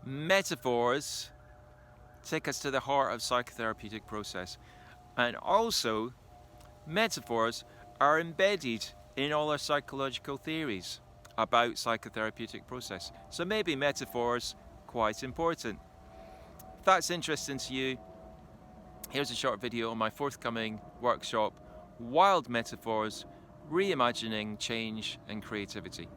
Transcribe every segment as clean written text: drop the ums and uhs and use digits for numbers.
Metaphors take us to the heart of psychotherapeutic process, and also metaphors are embedded in all our psychological theories about psychotherapeutic process. So maybe metaphors quite important. If that's interesting to you, here's a short video on my forthcoming workshop, Wild Metaphors, Reimagining Change and Creativity.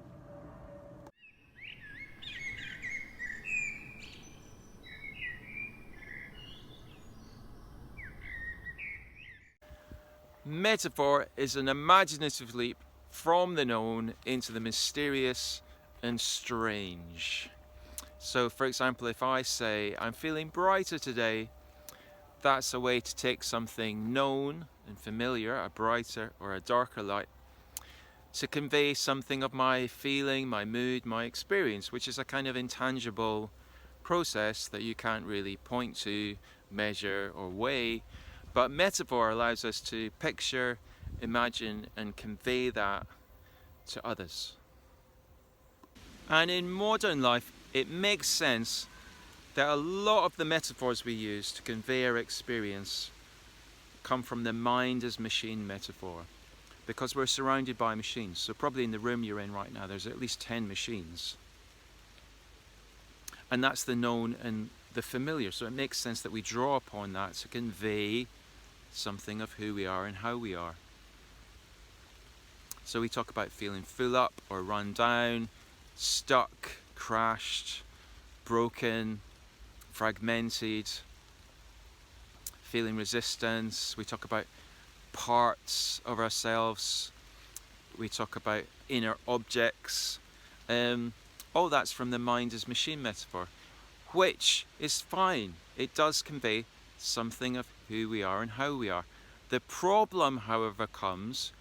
Metaphor is an imaginative leap from the known into the mysterious and strange. So for example, if I say, I'm feeling brighter today, that's a way to take something known and familiar, a brighter or a darker light, to convey something of my feeling, my mood, my experience, which is a kind of intangible process that you can't really point to, measure or weigh. But metaphor allows us to picture, imagine and convey that to others. And in modern life, it makes sense that a lot of the metaphors we use to convey our experience come from the mind as machine metaphor, because we're surrounded by machines. So probably in the room you're in right now, there's at least 10 machines. And that's the known and the familiar. So it makes sense that we draw upon that to convey something of who we are and how we are. So we talk about feeling full up or run down, stuck, crashed, broken, fragmented, feeling resistance. We talk about parts of ourselves. We talk about inner objects. All that's from the mind as machine metaphor, which is fine. It does convey something of who we are and how we are. The problem, however, comes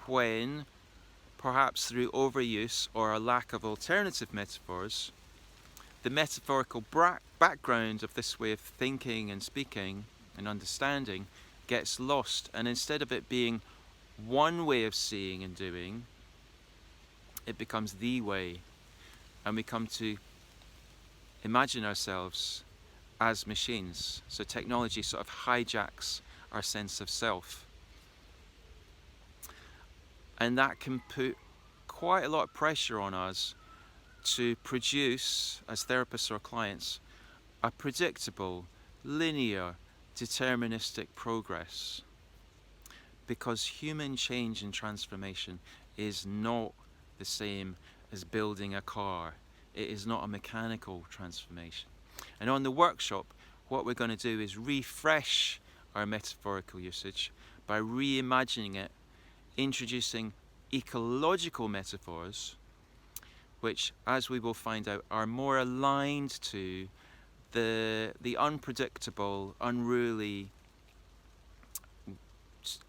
when, perhaps through overuse or a lack of alternative metaphors, the metaphorical background of this way of thinking and speaking and understanding gets lost, and instead of it being one way of seeing and doing, it becomes the way, and we come to imagine ourselves as machines. So technology sort of hijacks our sense of self, and that can put quite a lot of pressure on us to produce, as therapists or clients, a predictable, linear, deterministic progress, because human change and transformation is not the same as building a car. It is not a mechanical transformation. And on the workshop, what we're going to do is refresh our metaphorical usage by reimagining it, introducing ecological metaphors, which, as we will find out, are more aligned to the unpredictable, unruly,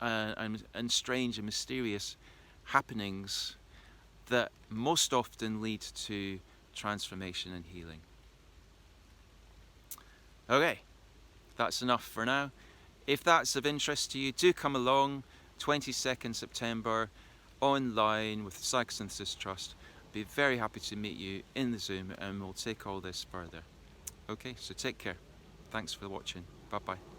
and strange and mysterious happenings that most often lead to transformation and healing. Okay, that's enough for now. If that's of interest to you, do come along, 22nd September, online with Psychosynthesis Trust. Be very happy to meet you in the Zoom, and we'll take all this further. Okay, so take care. Thanks for watching. Bye-bye.